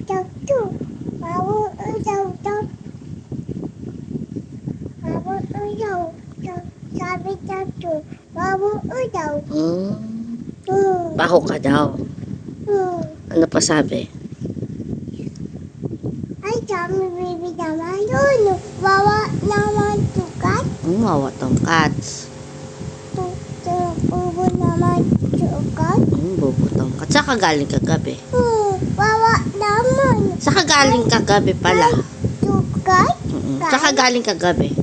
Tatu. Babu udaw daw. Babu udaw. Sabi tatu. Babu udaw. Baho ka daw. Ano pa sabi? Ay, kami baby naman yun. Bawa naman tukat. Wawa tongkats. Tubo naman tukat. Bubo tongkats. Saka galing kagabi. Bawa naman. Saka galing kagabi pala. Tukat. Saka galing kagabi.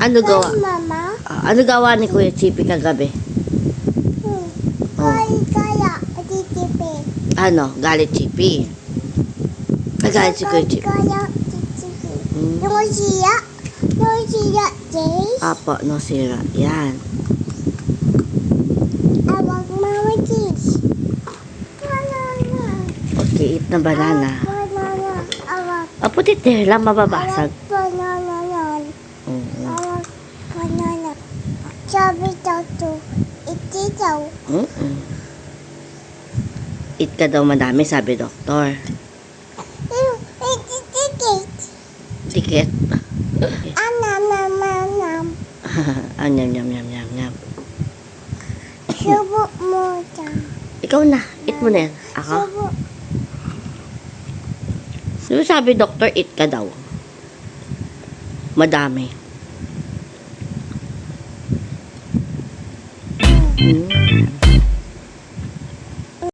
Ano gawa? Mama. Ano gawa ni Kuya Chippy kagabi? Kaya, titipi. Ano? Galit Chippy. Nagalit si Kuya Chippy. Kaya, titipi. Yung siya, Jace. Apo, no sira. Yan. Awag mama Jace. Banana. Okay, eat na banana. Banana. Awag. Apo, titir lang mababasag. Banana yan. Oo. Awag banana. Sabi tatu. Iti daw. Eat ka daw madami, sabi doktor. Iti ticket. Tiket. Anam. Nyam, nyam, nyam, nyam, nyam. Subo mo dyan. Ikaw na. Eat mo na yan. Ako? Subo. Diba sabi doktor, eat ka daw. Madami.